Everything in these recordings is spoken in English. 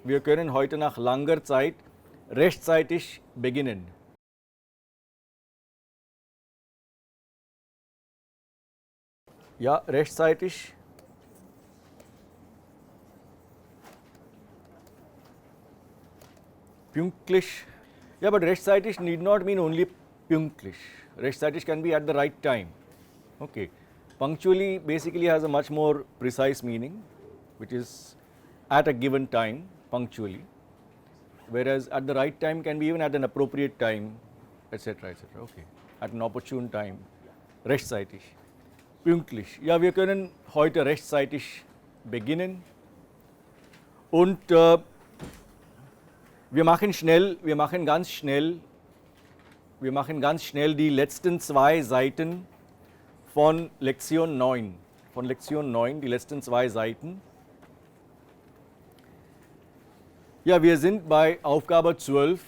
Wir können heute nach langer Zeit rechtzeitig beginnen. Ja, rechtzeitig. Pünktlich. Yeah, but rechtzeitig need not mean only pünktlich. Rechtzeitig can be at the right time. Okay. Punctually basically has a much more precise meaning, which is at a given time, punctually. Whereas at the right time can be even at an appropriate time, etc. etc. Okay. At an opportune time. Rechtzeitig. Pünktlich. Ja, wir können heute rechtzeitig beginnen. Und wir machen ganz schnell die letzten 2 Seiten von Lektion 9. Von Lektion 9, die letzten 2 Seiten. Ja, wir sind bei Aufgabe 12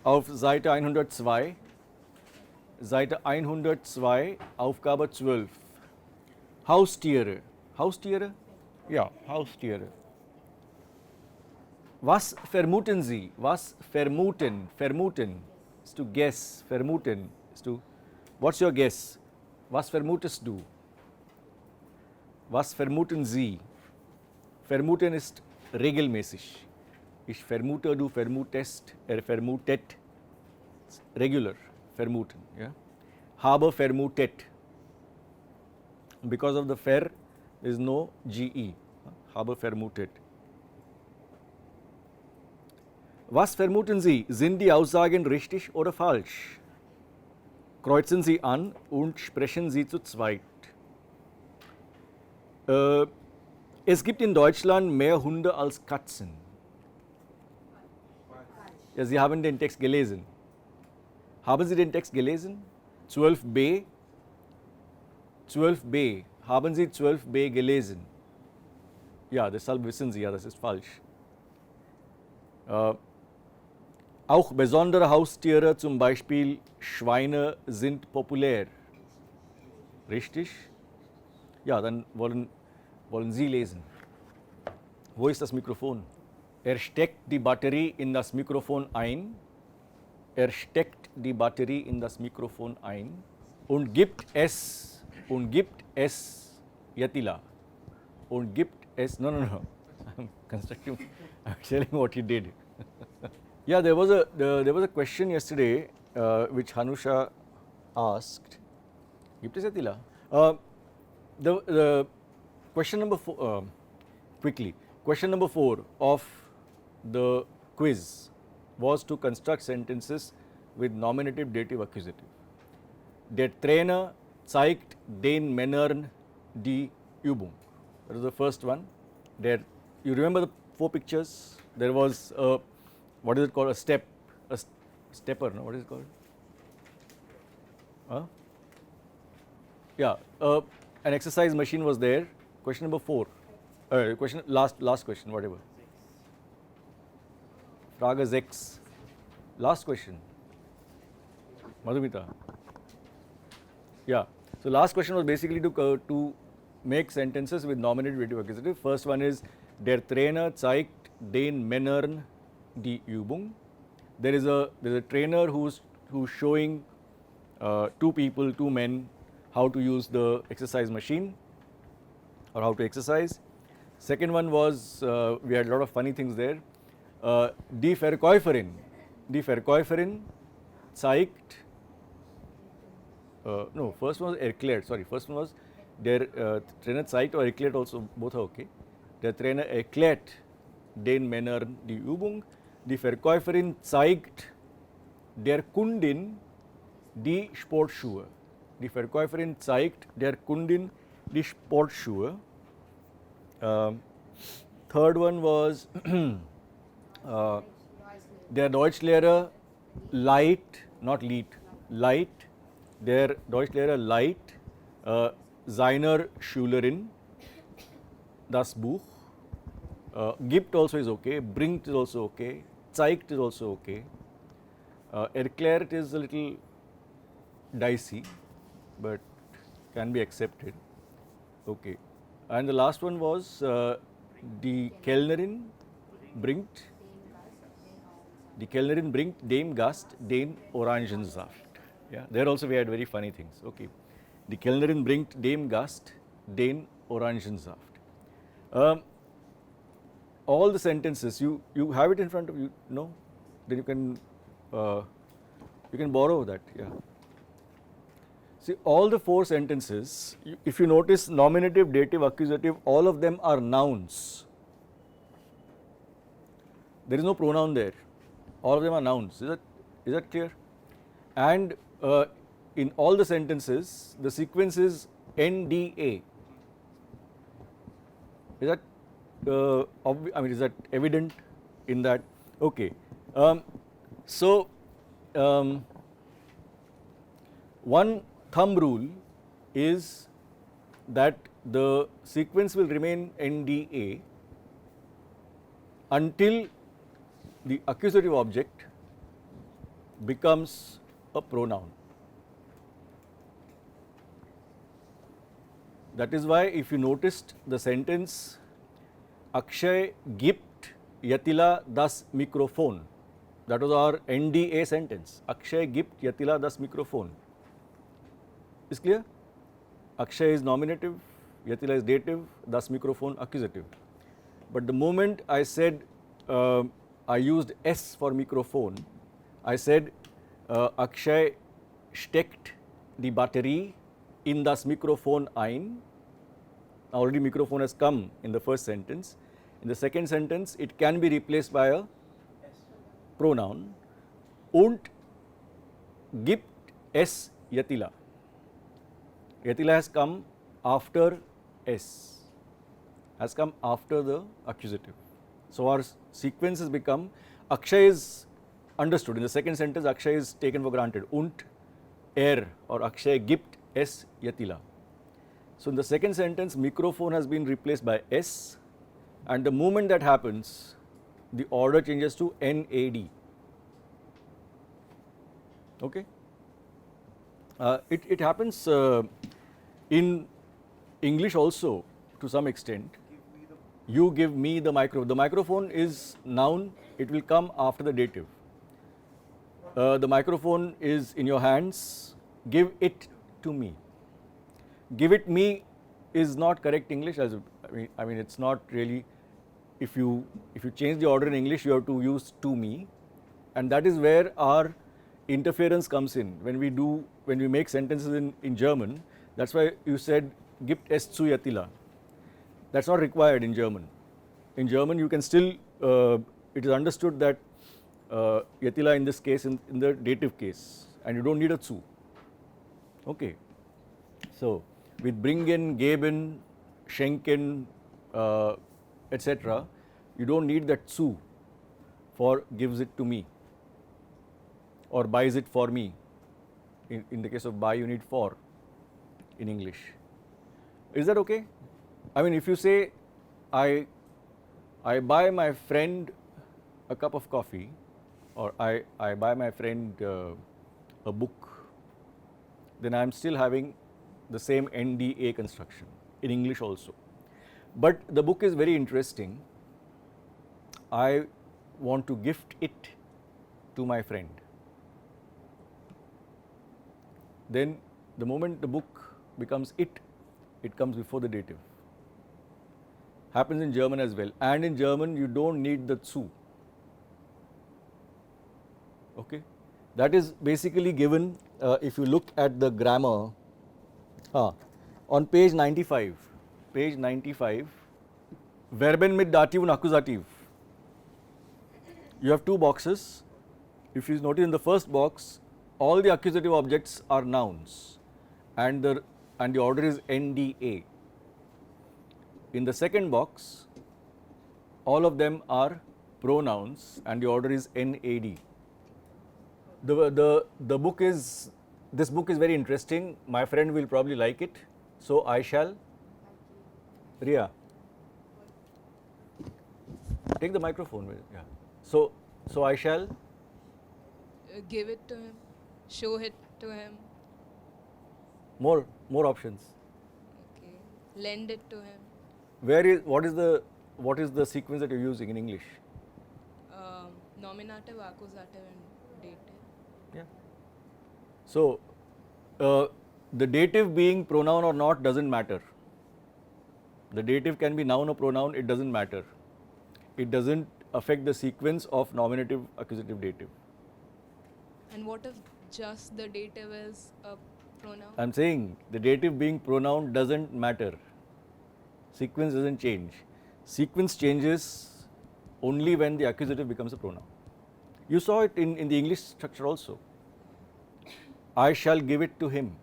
auf Seite 102. Seite 102, Aufgabe 12. Haustiere. Haustiere? Ja, Haustiere. Was vermuten Sie? Was vermuten? Vermuten ist to guess. Vermuten ist to. What's your guess? Was vermutest du? Was vermuten Sie? Vermuten ist regelmäßig. Ich vermute, du vermutest, er vermutet. Regular. Vermuten. Yeah? Habe vermutet. Because of the ver, there is no GE. Habe vermutet. Was vermuten Sie? Sind die Aussagen richtig oder falsch? Kreuzen Sie an und sprechen Sie zu zweit. Es gibt in Deutschland mehr Hunde als Katzen. Ja, Sie haben den Text gelesen. Haben Sie den Text gelesen? 12b. 12b. Haben Sie 12b gelesen? Ja, deshalb wissen Sie ja, das ist falsch. Auch besondere Haustiere, zum Beispiel Schweine, sind populär. Richtig? Ja, dann wollen Sie lesen. Wo ist das Mikrofon? Er steckt die Batterie in das Mikrofon ein. Er steckt die Batterie in das Mikrofon ein und gibt es Yatila. Und gibt es, no, I'm constructing, I'm telling what he did. Yeah, there was a question yesterday which Hanusha asked. Gibt es Yatila? The question number 4, quickly. Question number 4 of the quiz was to construct sentences with nominative, dative, accusative. Der Trainer zeigt den Männern die Übung. That was the first one. You remember the 4 pictures? There was what is it called? A stepper, no? What is it called? Huh? Yeah, an exercise machine was there. Question number 4. Last question, whatever. Frage 6. Last question. Madhumita. Yeah. So last question was basically to make sentences with nominative, dative, accusative. First one is der Trainer zeigt den Männern die Übung. There's a trainer who's showing 2 men, how to use the exercise machine or how to exercise. Second one was we had a lot of funny things there. Die Verkäuferin zeigt, no, first one was erklärt, sorry, first one was der Trainer zeigt or erklärt also, both are okay. Der Trainer erklärt den Männern die Übung. Die Verkäuferin zeigt der Kundin die Sportschuhe. Die Verkäuferin zeigt der Kundin die Sportschuhe. Third one was der Deutschlehrer leiht, not leiht, der Deutschlehrer leiht seiner Schülerin das Buch. Gibt also is okay, bringt is also okay, zeigt is also okay. Erklärt is a little dicey, but can be accepted. Okay. And the last one was Die Kellnerin bringt dem Gast den Orangensaft. Yeah, there also we had very funny things. Okay. Die Kellnerin bringt dem Gast den Orangensaft. All the sentences, you have it in front of you, no? Then you can borrow that, yeah. See, all the four sentences, if you notice nominative, dative, accusative, all of them are nouns. There is no pronoun there. All of them are nouns. Is that clear? And in all the sentences, the sequence is NDA. Is that is that evident in that? Okay. One thumb rule is that the sequence will remain NDA until the accusative object becomes a pronoun. That is why if you noticed the sentence Akshay gibt Yatila das Mikrofon, that was our NDA sentence. Akshay gibt Yatila das Mikrofon. Is clear? Akshay is nominative, Yatila is dative, das Mikrofon accusative. But the moment I said I used S for microphone, I said Akshay steckt die Batterie in das Mikrofon ein. Already microphone has come in the first sentence. In the second sentence, it can be replaced by a pronoun. Und gibt es Yatila. Yatila has come after S, has come after the accusative. So our sequence has become, Akshay is understood. In the second sentence, Akshay is taken for granted. Und or Akshay gibt es Yatila. So in the second sentence, microphone has been replaced by S, and the moment that happens, the order changes to NAD. Okay? It happens in English also to some extent. You give me the microphone. The microphone is noun, it will come after the dative. The microphone is in your hands, give it to me. Give it me is not correct English. I mean it's not really. If you change the order in English, you have to use to me, and that is where our interference comes in. When we make sentences in German, that's why you said gibt es zu Yatila. That's not required in German. In German, you can still, it is understood that Yatila in this case, in the dative case, and you don't need a zu. Okay. So, with bringen, geben, schenken, etc., you don't need that zu for gives it to me or buys it for me. In the case of buy, you need for in English. Is that okay? I mean, if you say, I buy my friend a cup of coffee, or I buy my friend a book, then I am still having the same NDA construction in English also. But the book is very interesting. I want to gift it to my friend. Then the moment the book becomes it comes before the dative. Happens in German as well. And in German, you don't need the zu. Okay? That is basically given if you look at the grammar. On page 95, Verben mit Dativ und Akkusativ. You have two boxes. If you notice in the first box, all the accusative objects are nouns, and the order is NDA. In the second box, all of them are pronouns, and the order is NAD. This book is very interesting. My friend will probably like it, so I shall. Ria, take the microphone. Yeah. So I shall give it to him, show it to him. More options. Okay. Lend it to him. What is what is the sequence that you're using in English? Nominative, accusative, and dative. Yeah. So, the dative being pronoun or not doesn't matter. The dative can be noun or pronoun, it doesn't matter. It doesn't affect the sequence of nominative, accusative, dative. And what if just the dative is a pronoun? I'm saying the dative being pronoun doesn't matter. Sequence doesn't change. Sequence changes only when the accusative becomes a pronoun. You saw it in the English structure also. I shall give it to him.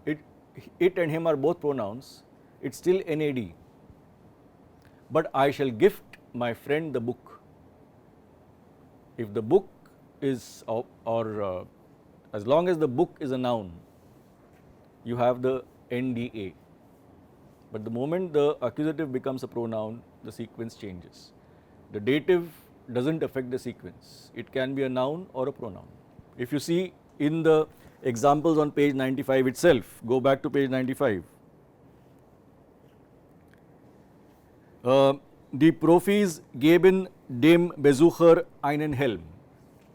It and him are both pronouns. It's still NAD. But I shall gift my friend the book. If the book is, as long as the book is a noun, you have the NDA. But the moment the accusative becomes a pronoun, the sequence changes. The dative doesn't affect the sequence. It can be a noun or a pronoun. If you see in the examples on page 95 itself, go back to page 95. Die Profis geben dem Besucher einen Helm.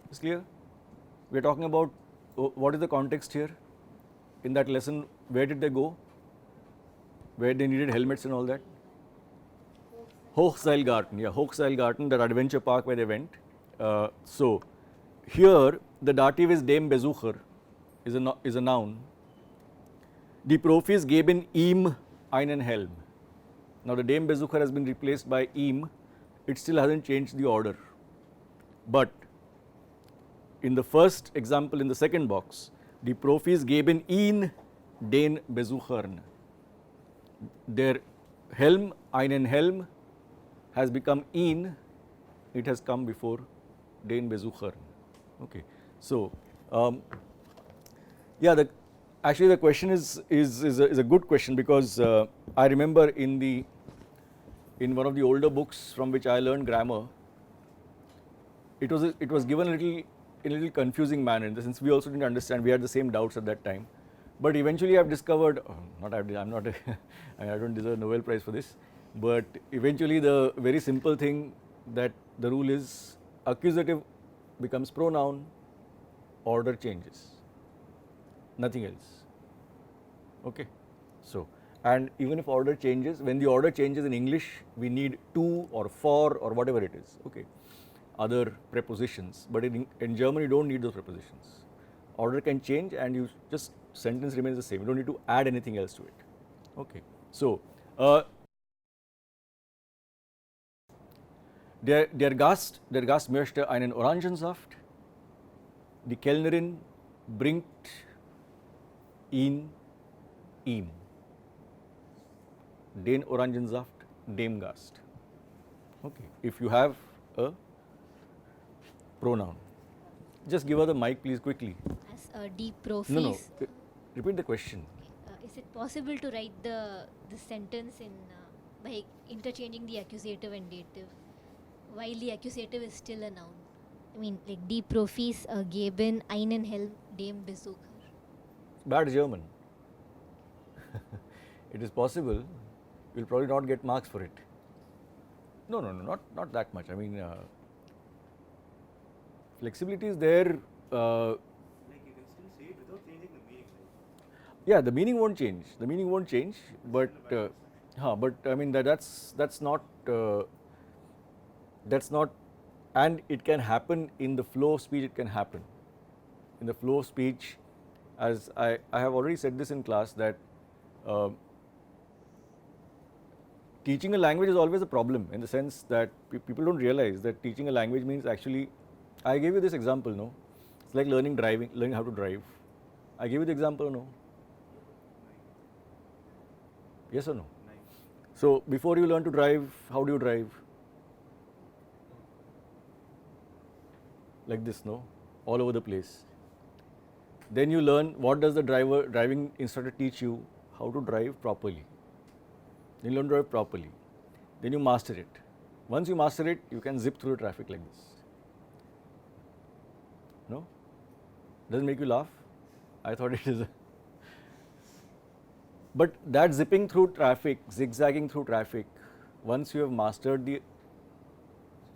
Is clear? We are talking about what is the context here? In that lesson, where did they go? Where they needed helmets and all that? Hochseilgarten, yeah, Hochseilgarten, that adventure park where they went. So, here the dative is dem Besucher, is a noun. Die Profis geben ihm einen Helm. Now the dem Besucher has been replaced by ihm, it still hasn't changed the order. But in the first example in the second box, die Profis geben ihn den Besuchern. Their Helm, einen Helm, has become ihn, it has come before den Besuchern. Okay. So, yeah, actually the question is a good question, because I remember in one of the older books from which I learned grammar, it was given in a little confusing manner, in the sense we also didn't understand, we had the same doubts at that time. But eventually I've discovered, I don't deserve a Nobel Prize for this, but eventually the very simple thing that the rule is accusative becomes pronoun, order changes, nothing else. Okay. So, and even if order changes, when the order changes in English, we need to or for or whatever it is, okay, other prepositions, but in German you don't need those prepositions. Order can change and you just, sentence remains the same, you don't need to add anything else to it. Okay. So, der Gast möchte einen Orangensaft. Die Kellnerin bringt ihn ihm. Den Orangensaft dem Gast. Okay. If you have a pronoun. Just give her the mic please quickly. As die Profis. No. Repeat the question. Is it possible to write the sentence in by interchanging the accusative and dative while the accusative is still a noun? I mean, like die Profis geben einen Helm dem Besucher. Bad German. It is possible. You'll probably not get marks for it. No, not that much. I mean, flexibility is there. Like you can still say it without changing the meaning, right? Yeah, the meaning won't change. The meaning won't change, but I mean that's not, and it can happen in the flow of speech. It can happen in the flow of speech, as I have already said this in class, that teaching a language is always a problem, in the sense that people don't realize that teaching a language means actually, I gave you this example, no? It's like learning how to drive. I gave you the example, no? Yes or no? So, before you learn to drive, how do you drive? Like this, no? All over the place. Then you learn, what does the driving instructor teach you? How to drive properly. Then you learn to drive properly. Then you master it. Once you master it, you can zip through the traffic like this. No? Doesn't make you laugh? I thought it is. But that zipping through traffic, zigzagging through traffic, once you have mastered the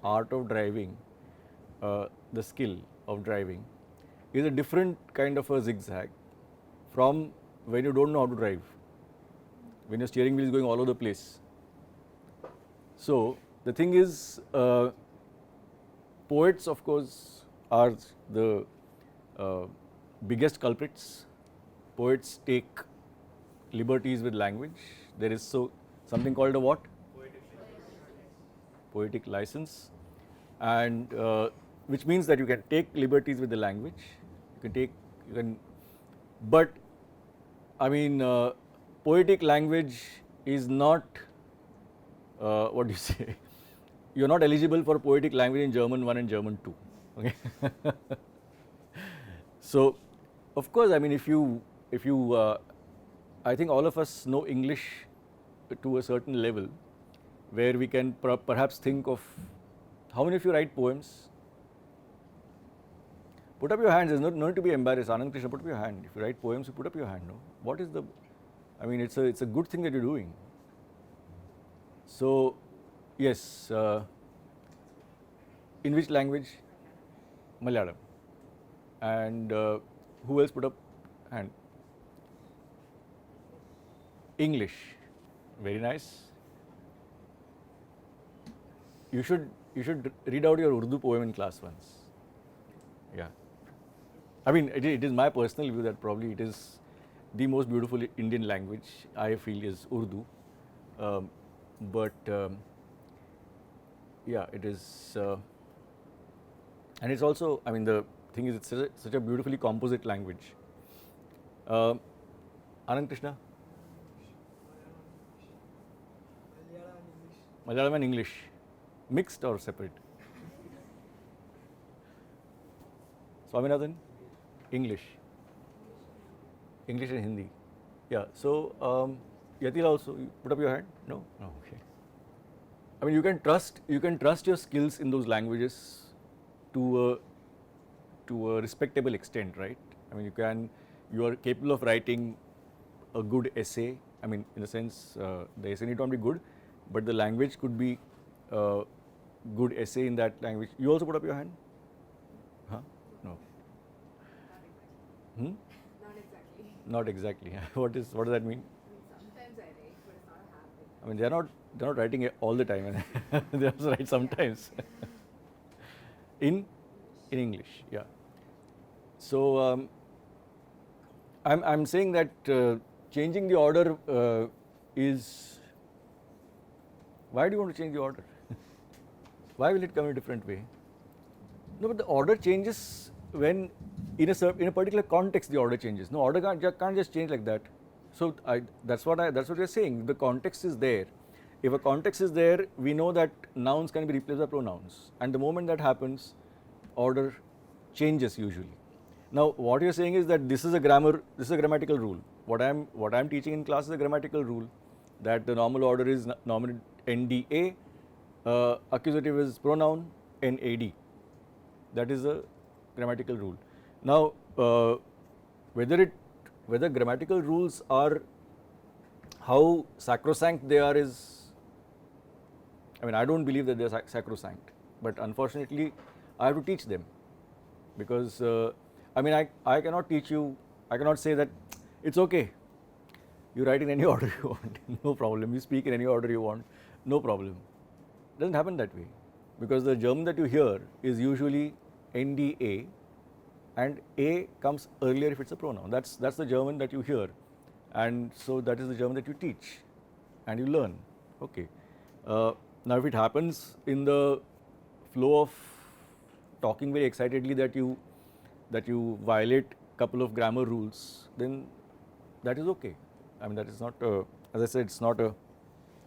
art of driving, the skill of driving, is a different kind of a zigzag from when you don't know how to drive, when your steering wheel is going all over the place. So the thing is, poets, of course, are the biggest culprits. Poets take liberties with language. There is something called a what? Poetic license, and which means that you can take liberties with the language. But I mean, poetic language is not what do you say? You're not eligible for poetic language in German 1 and German 2. Okay. So, of course, I mean, if you, I think all of us know English to a certain level, where we can perhaps think of, how many of you write poems? Put up your hands. There's no need to be embarrassed. Anand Krishna, put up your hand. If you write poems, you put up your hand. No, what is the? I mean, it's a good thing that you're doing. So, yes. In which language? Malayalam. And who else put up hand? English. Very nice. You should read out your Urdu poem in class once. Yeah. I mean, it is my personal view that probably it is the most beautiful Indian language, I feel, is Urdu. Yeah, it is, and it's also, I mean, the thing is, it's such a beautifully composite language. Anand Krishna? Malayalam and English. Mixed or separate? Swaminathan? English. English and Hindi. Yeah. So, Yatila also, you put up your hand? No? No, okay. I mean, you can trust your skills in those languages to a respectable extent, right? I mean, you are capable of writing a good essay. I mean, in a sense, the essay need not be good, but the language could be good essay in that language. You also put up your hand? Huh? No. Hmm? Not exactly. Not exactly. What does that mean? Sometimes I write, but it's not a habit. I mean, they're not writing it all the time. They also write sometimes. In English, yeah. So I'm saying that changing the order is. Why do you want to change the order? Why will it come in a different way? No, but the order changes when in a particular context the order changes. No, order can't just change like that. So that's what you're saying. The context is there. If a context is there, we know that nouns can be replaced by pronouns, and the moment that happens, order changes usually. Now, what you're saying is that this is a grammatical rule. What I'm teaching in class is a grammatical rule, that the normal order is nominative NDA, accusative is pronoun NAD. That is a grammatical rule. Now, whether grammatical rules are how sacrosanct they are is, I mean, I don't believe that they are sacrosanct, but unfortunately, I have to teach them, because I mean, I cannot teach you. I cannot say that it's okay. You write in any order you want, no problem. You speak in any order you want, no problem. It doesn't happen that way, because the German that you hear is usually NDA, and A comes earlier if it's a pronoun. That's the German that you hear, and so that is the German that you teach and you learn. Okay. Now, if it happens in the flow of talking very excitedly that you violate a couple of grammar rules, then that is okay. I mean, that is not, as I said, it's not a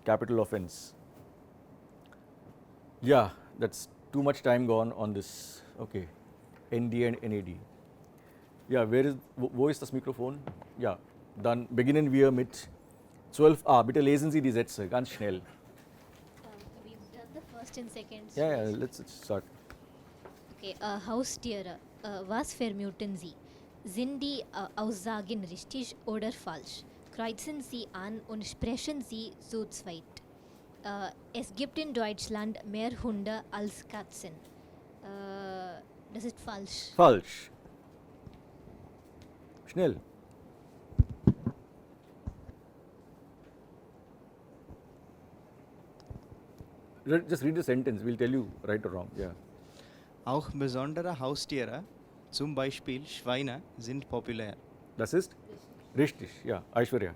capital offense. Yeah, that's too much time gone on this. Okay, ND and NAD. Ja, wo ist das Mikrofon? Ja, dann beginnen wir mit 12a. Bitte lesen Sie die Sätze ganz schnell. We've done the first and second. Ja, let's start. Okay, Haustiere, was vermuten Sie? Sind die Aussagen richtig oder falsch? Kreuzen Sie an und sprechen Sie zu zweit. Es gibt in Deutschland mehr Hunde als Katzen. Das ist falsch. Falsch. Schnell. Just read the sentence, we'll tell you right or wrong. Yeah. Auch besondere Haustiere, zum Beispiel Schweine, sind populär. Das ist richtig, ja, Aishwarya.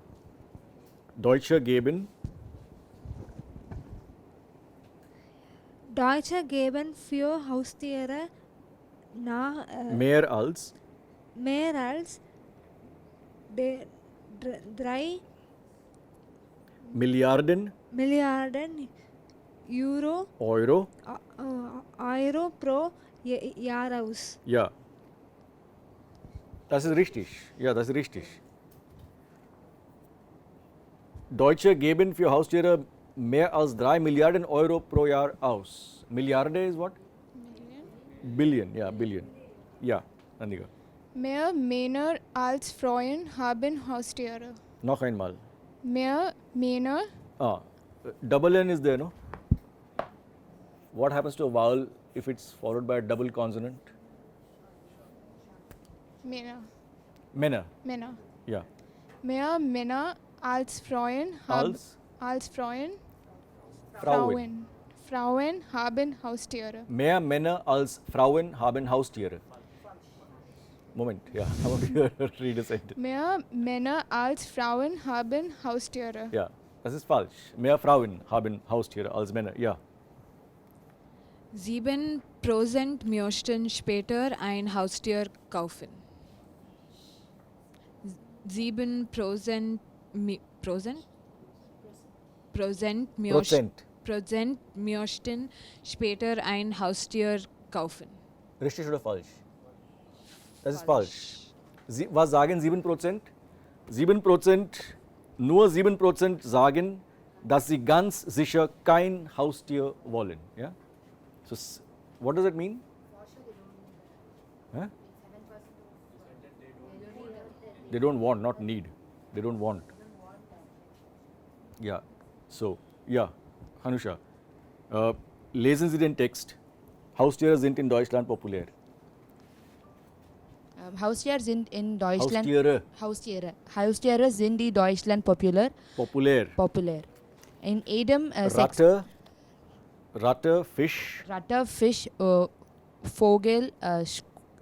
Deutsche geben Deutsche geben für Haustiere nach, mehr als mehr als 3 Milliarden Milliarden Euro, Euro. Euro pro Jahr aus. Ja. Das ist richtig. Ja, das ist richtig. Deutsche geben für Haustiere mehr als 3 Milliarden Euro pro Jahr aus. Milliarde ist what? Billion, ja, Billion. Ja, Annika. Mehr Männer als Frauen haben Haustiere. Noch einmal. Mehr Männer, Double N is there, no? What happens to a vowel if it's followed by a double consonant? Männer, Männer. Ja. mehr Männer als Frauen haben Als Frauen. Frauen. Frauen haben Haustiere. Mehr Männer als Frauen haben Haustiere. Moment, ja. I want to read a sentence. Mehr Männer als Frauen haben Haustiere. Ja, das ist falsch. Mehr Frauen haben Haustiere als Männer. Ja. 7% möchten später ein Haustier kaufen. 7% Prozent möchten später ein Haustier kaufen. Richtig oder falsch? Das ist falsch. Was sagen 7%? 7%, nur 7% sagen, dass sie ganz sicher kein Haustier wollen. Ja? So, what does it mean? Huh? They don't want, not need. They don't want. Ja, so, ja, Hanusha. Lesen Sie den Text. Haustiere sind in Deutschland populär. Haustiere sind in Deutschland Haustiere, sind in Deutschland populär. In jedem Ratte, Fisch, Ratte, Fisch, Vogel,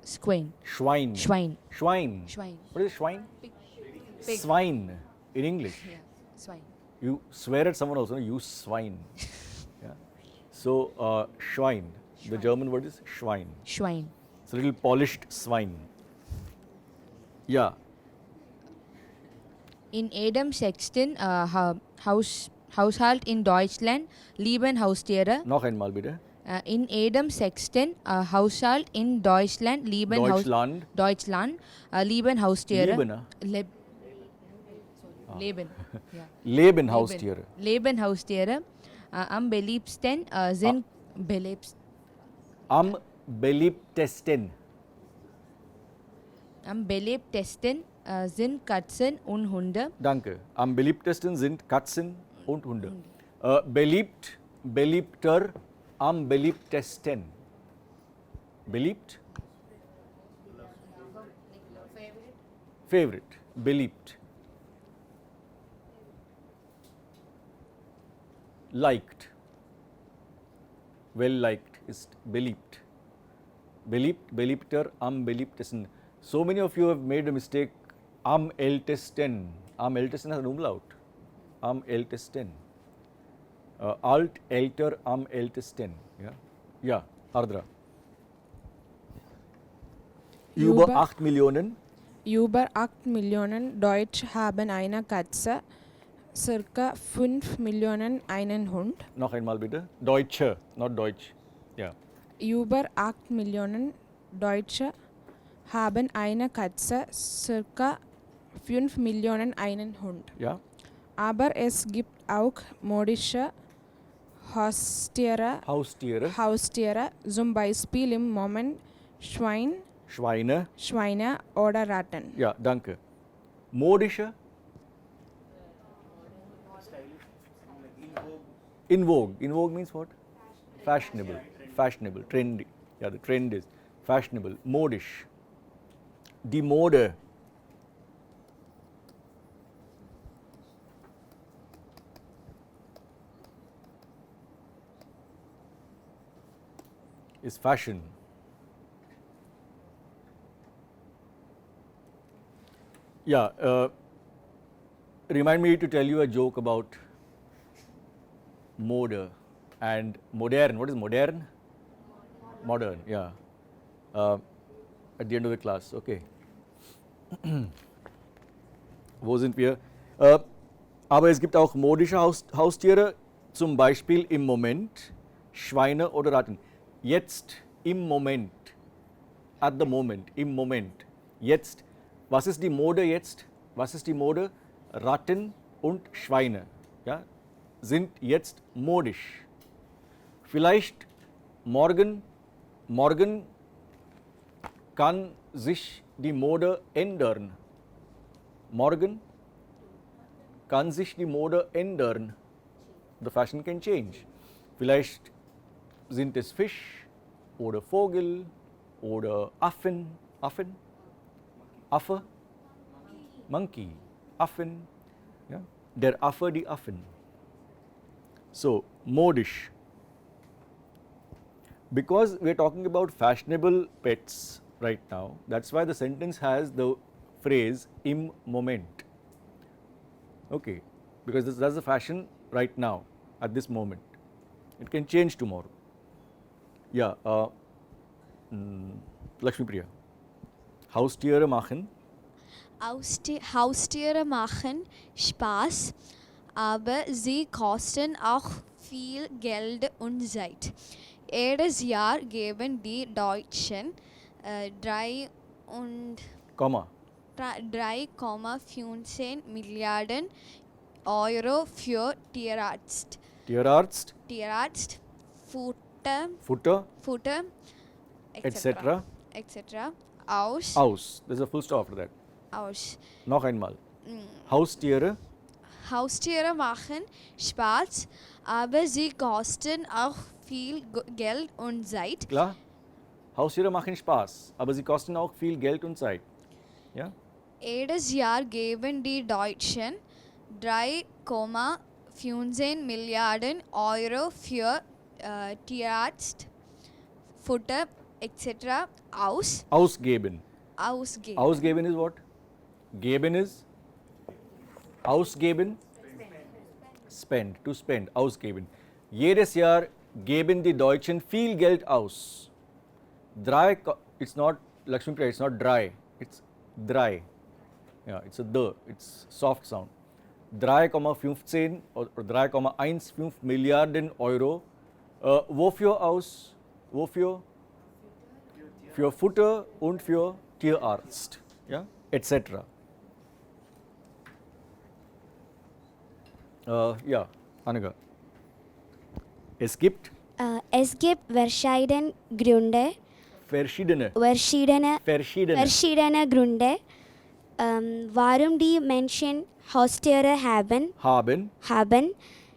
Schwein. Schwein. Schwein. What is Schwein? Pig. Swine in English. Yeah, Schwein. You swear at someone also, no? You swine. Yeah. So, Schwein. The German word is Schwein. Schwein. It's a little polished swine. Yeah. In jedem sechsten Haushalt in Deutschland lieben Haustiere. Noch einmal bitte. In jedem sechsten Haushalt in Deutschland lieben lieben Haustiere. Lieben, ne? Leben. Ja. Leben Haustiere. Leben Haustiere. Am beliebtesten sind Am beliebtesten. Am beliebtesten sind Katzen und Hunde. Danke. Am beliebtesten sind Katzen und Hunde. Beliebt, beliebter, am beliebtesten. Beliebt? Favorite. Beliebt. Liked. Well liked ist beliebt. Beliebt, beliebter, am beliebtesten. So many of you have made a mistake. Am ältesten. Am ältesten has an umlaut. Am ältesten. Alt, älter, am ältesten. Ja, ja, Ardra. Über 8 Millionen. Über 8 Millionen Deutsche haben eine Katze, circa 5 Millionen einen Hund. Noch einmal bitte. Deutsche, not Deutsch. Ja. Über 8 Millionen Deutsche haben eine Katze, circa 5 Millionen einen Hund. Ja. Aber es gibt auch modische Haustiere, zum Beispiel im Moment Schweine oder Ratten. Ja, danke. Modische? In vogue. In vogue means what? Fashionable. Fashionable. Trendy. Yeah, the trend is fashionable. Modish. Die Mode. Is fashion. Yeah, remind me to tell you a joke about mode and modern. What is modern? Modern, yeah. At the end of the class, okay. Wo sind wir? Aber es gibt auch modische Haustiere, zum Beispiel im Moment Schweine oder Ratten. Jetzt, im Moment, at the moment, im Moment, jetzt. Was ist die Mode jetzt? Was ist die Mode? Ratten und Schweine, ja, sind jetzt modisch. Vielleicht morgen kann sich die Mode ändern. Morgen kann sich die Mode ändern. The fashion can change. Vielleicht sind es Fisch oder Vogel oder Affen. Affe? Monkey. Affen. Ja? Der Affe, die Affen. So, modisch. Because we are talking about fashionable pets right now, that's why the sentence has the phrase im Moment. Okay, because that's the fashion right now, at this moment. It can change tomorrow. Yeah, Lakshmi Priya. Haustiere machen. Haustiere machen Spaß, aber sie kosten auch viel Geld und Zeit. Jedes Jahr geben die Deutschen 3,15 Milliarden Euro für Tierarzt, Futter, etc. aus. There's a full stop after that. Aus. Noch einmal. Haustiere machen Spaß, aber sie kosten auch viel Geld und Zeit. Klar? Haustiere machen Spaß, aber sie kosten auch viel Geld und Zeit. Ja? Jedes Jahr geben die Deutschen 3,15 Milliarden Euro für Tierarzt, Futter etc. Ausgeben. Ausgeben is what? Geben is? Ausgeben? Spend, to spend, ausgeben. Jedes Jahr geben die Deutschen viel Geld aus. It's not, Lakshmi Priya, it's not dry, it's dry. Yeah, it's a d, it's soft sound. 3,15 oder 3,15 Milliarden Euro. Wofür aus? Wofür? Für Futter und für Tierarzt, ja, etc. Ja, Annika. Es gibt verschiedene Gründe, warum die Menschen Haustiere haben.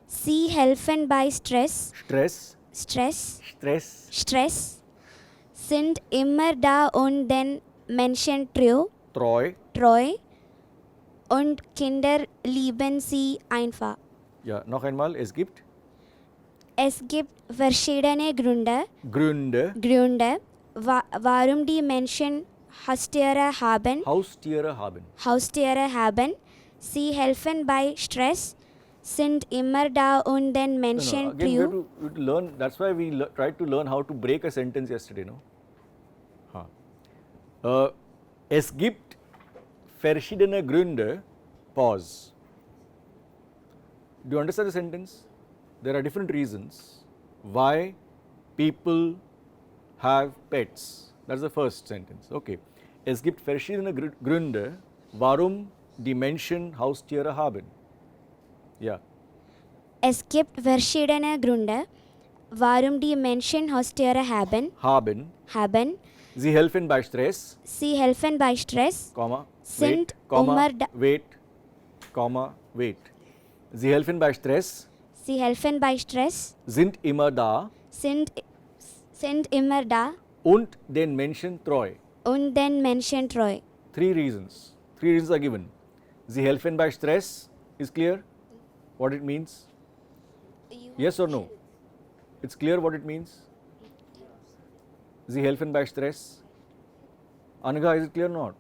Sie helfen bei Stress, sind immer da und den Menschen treu und Kinder lieben sie einfach. Ja, noch einmal, es gibt verschiedene Gründe, warum die Menschen Haustiere haben. Sie helfen bei Stress, sind immer da und den Menschen Again, we have to learn, that's why we tried to learn how to break a sentence yesterday, no? Es gibt verschiedene Gründe, pause. Do you understand the sentence? There are different reasons why people have pets. That's the first sentence. Okay. Es gibt verschiedene Gründe, warum die Menschen Haustiere haben. Ja. Es gibt verschiedene Gründe, warum die Menschen Haustiere haben. Sie helfen bei Stress. Sind wait. Sie helfen bei Stress. Sie helfen bei Stress. sind immer da Sind immer da und den Menschen treu. und den Menschen treu. 3 reasons. 3 reasons are given. Sie helfen bei Stress is clear what it means. Yes or no? It's clear what it means. Sie helfen bei Stress. Anaga, is it clear or not?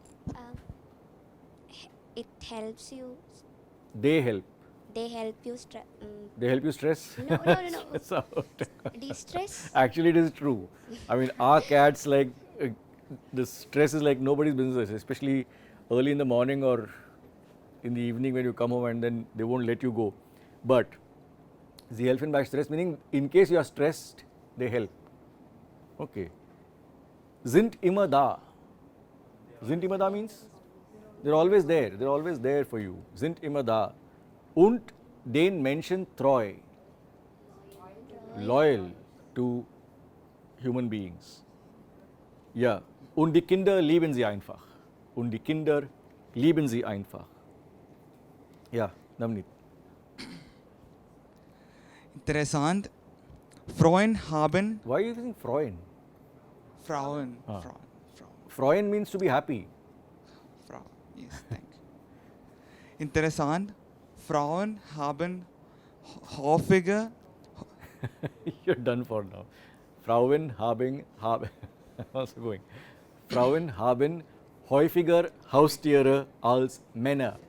It helps you. They help. They help you They help you stress. No. Stress out. de-stress. Actually, it is true. I mean, our cats like the stress is like nobody's business, especially early in the morning or in the evening when you come home and then they won't let you go. But sie helfen bei Stress, meaning in case you are stressed, they help. Okay. Sind immer da. Sind immer da means they're always there. They're always there for you. Sind immer da. Und den Menschen treu. Loyal to human beings. Ja. Und die Kinder lieben sie einfach. Und die Kinder lieben sie einfach. Ja, Navneet. Interessant. Frauen haben. Why are you using Freuen? Frauen. Ah. Frauen. Freuen means to be happy. Frauen. Yes, thank you. Interessant. Frauen haben häufiger. You're done for now. Frauen haben also going. Frauen haben häufiger Haustiere als Männer.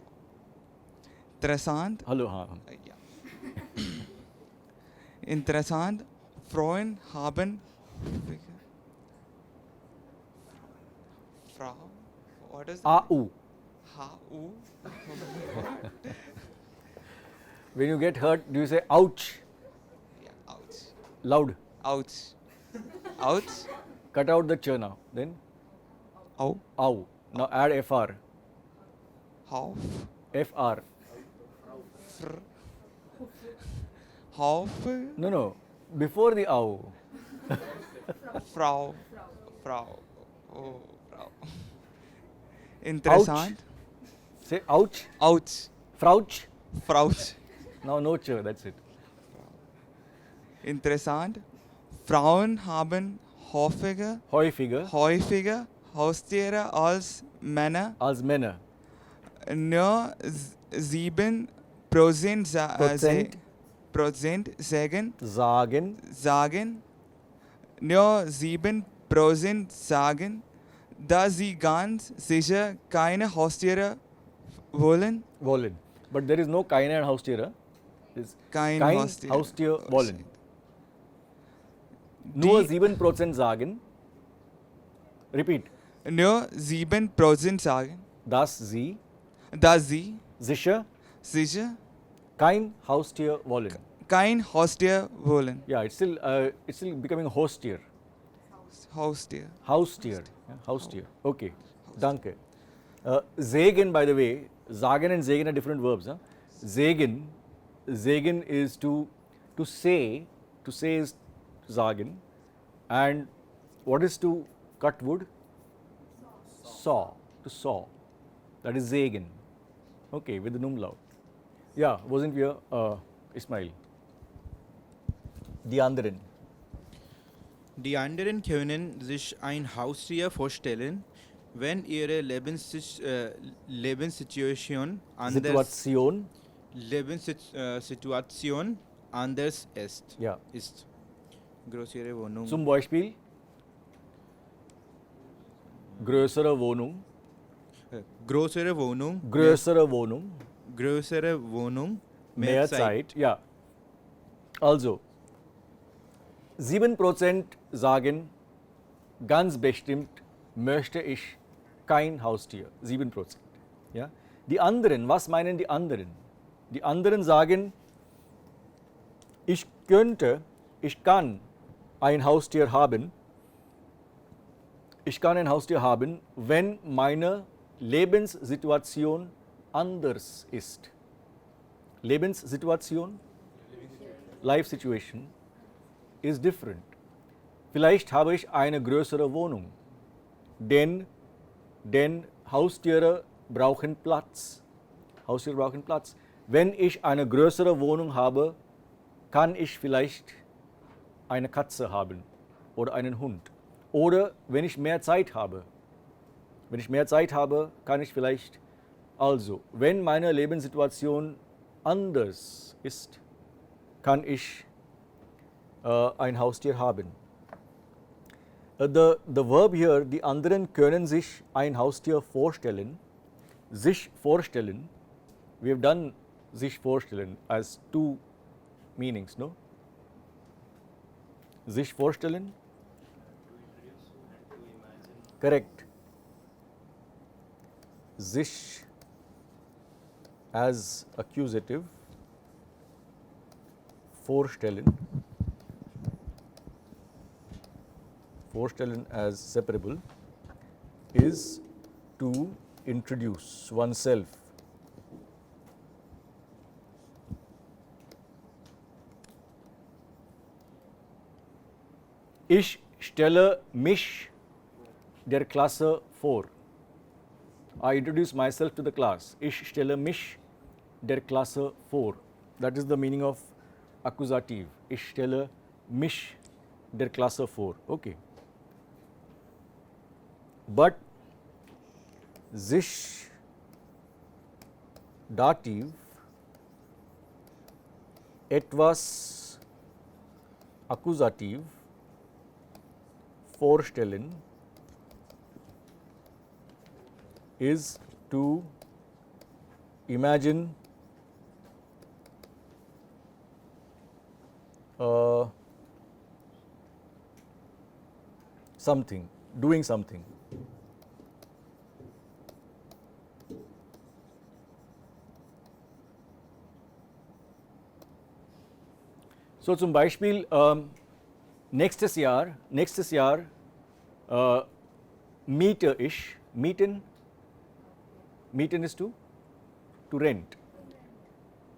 Interessant. Hallo, ha. Ja. Interessant. Frauen haben häufiger. Frau. What is that? AU. HU. When you get hurt, do you say ouch? Yeah, ouch. Loud. Ouch. Ouch. Cut out the ch now. Then Ow. ow. Now add FR. How. FR. Fr. How. No. Before the ow. Frau. Frau. Oh, Frau. Interessant. Say ouch. Ouch. Frouch. Frauch. Now no ch. That's it. Interessant. Frauen haben häufiger Haustiere als Männer. Als Männer. Nur 7% sagen. Nur 7% sagen, dass sie ganz sicher keine Haustiere wollen. Wollen. But there is no keine and Haustiere. It's Kein Haustier wollen. Nur 7% sagen. Repeat. Nur 7% sagen, Dass sie dass sie sicher sicher kein Haustier wollen. kein Haustier wollen. Yeah, it's still becoming Haustier. Haustier. Haustier. Yeah, Haustier. Okay. Danke. Sägen, by the way, sagen and sägen are different verbs. Huh? Sägen is to say. To say is sagen. And what is to cut wood? Saw. To saw. That is sägen. Okay, with the umlaut. Yeah, wasn't wir, Ismail? Die anderen. Die anderen können sich ein Haustier vorstellen, wenn ihre Lebenssituation anders ist. Ja. Größere Wohnung. Zum Beispiel größere Wohnung. Größere Wohnung. Größere Wohnung. Größere Wohnung. Mehr Zeit. Ja. Also 7% sagen, ganz bestimmt möchte ich kein Haustier. 7%. Ja? Die anderen, was meinen die anderen? Die anderen sagen, ich kann ein Haustier haben. Ich kann ein Haustier haben, wenn meine Lebenssituation anders ist. Lebenssituation, life situation is different. Vielleicht habe ich eine größere Wohnung, denn Haustiere brauchen Platz. Haustiere brauchen Platz. Wenn ich eine größere Wohnung habe, kann ich vielleicht eine Katze haben oder einen Hund? Oder wenn ich mehr Zeit habe. Wenn ich mehr Zeit habe, kann ich vielleicht, also, wenn meine Lebenssituation anders ist, kann ich ein Haustier haben. The verb here, die anderen können sich ein Haustier vorstellen. Sich vorstellen, we have done sich vorstellen as two meanings, no? Sich vorstellen? Correct. Sich as accusative, vorstellen. Vorstellen as separable is to introduce oneself. Ich stelle mich der Klasse vor. I introduce myself to the class. Ich stelle mich der Klasse vor. That is the meaning of accusative. Ich stelle mich der Klasse vor. Okay. But sich Dativ etwas Akkusativ vorstellen is to imagine something, doing something. So zum Beispiel nächstes Jahr miete ich, mieten ist to rent.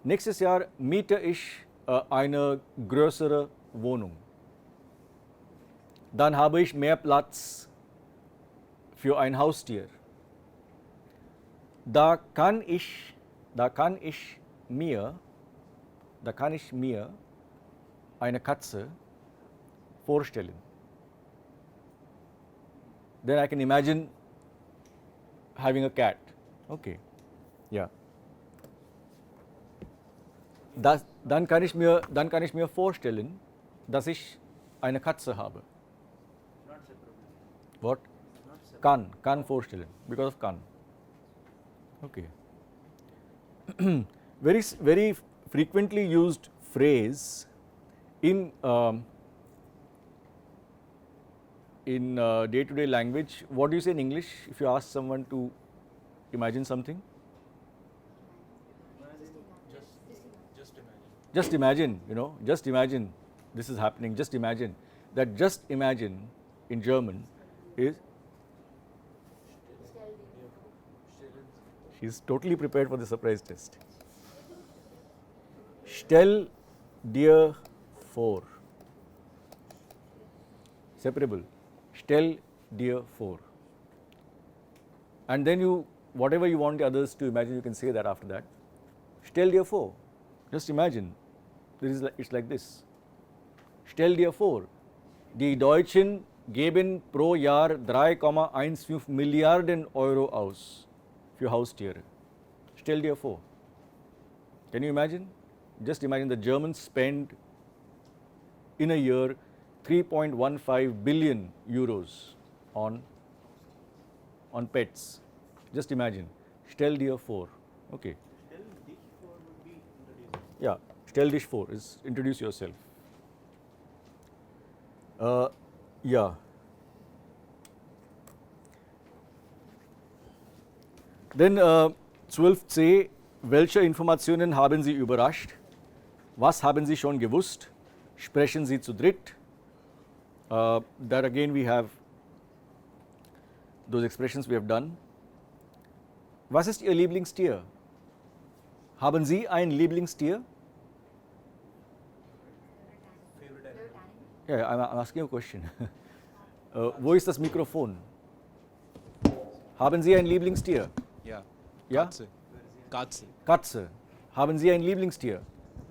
Nächstes Jahr miete ich eine größere Wohnung. Dann habe ich mehr Platz für ein Haustier. Da kann ich mir eine Katze vorstellen. Then I can imagine having a cat. Okay. Ja. Dann kann ich mir vorstellen, dass ich eine Katze habe. What? Kann vorstellen, because of kann. Okay. Very frequently used phrase in day-to-day language. What do you say in English if you ask someone to imagine something? Just imagine, you know, just imagine this is happening, just imagine. That just imagine in German is, she's totally prepared for the surprise test. Stell dir vor. Separable. Stell dir vor. And then you, whatever you want the others to imagine, you can say that after that. Stell dir vor. Just imagine. It's like this. Stell dir vor. Die Deutschen geben pro Jahr 3,15 Milliarden Euro aus für Haustiere. Stell dir vor. Can you imagine? Just imagine the Germans spend in a year 3.15 billion euros on pets. Just imagine. Stell dir vor. Okay. Stell dich vor would be introduced. Yeah. Stell dich vor is introduce yourself. Yeah. Then 12c, welche Informationen haben Sie überrascht? Was haben Sie schon gewusst? Sprechen Sie zu dritt? That again we have those expressions we have done. Was ist Ihr Lieblingstier? Haben Sie ein Lieblingstier? Yeah, I'm asking a question. Wo ist das Mikrofon? Haben Sie ein Lieblingstier? Ja. Ja? Katze. Katze. Katze. Haben Sie ein Lieblingstier?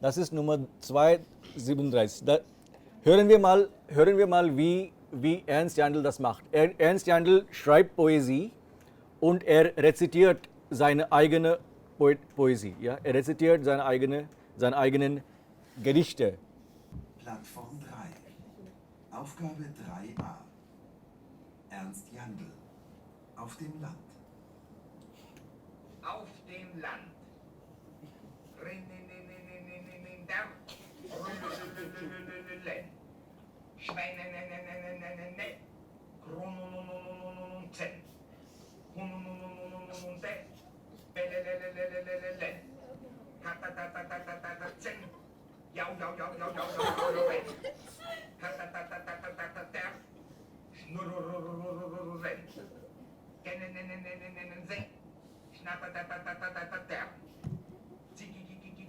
Das ist Nummer 237. Hören wir mal, wie Ernst Jandl das macht. Ernst Jandl schreibt Poesie und er rezitiert seine eigene Poesie. Ja? Er rezitiert seine eigenen Gedichte. Plattform 3. Aufgabe 3a. Ernst Jandl. Auf dem Land. Auf dem Land. Schweine,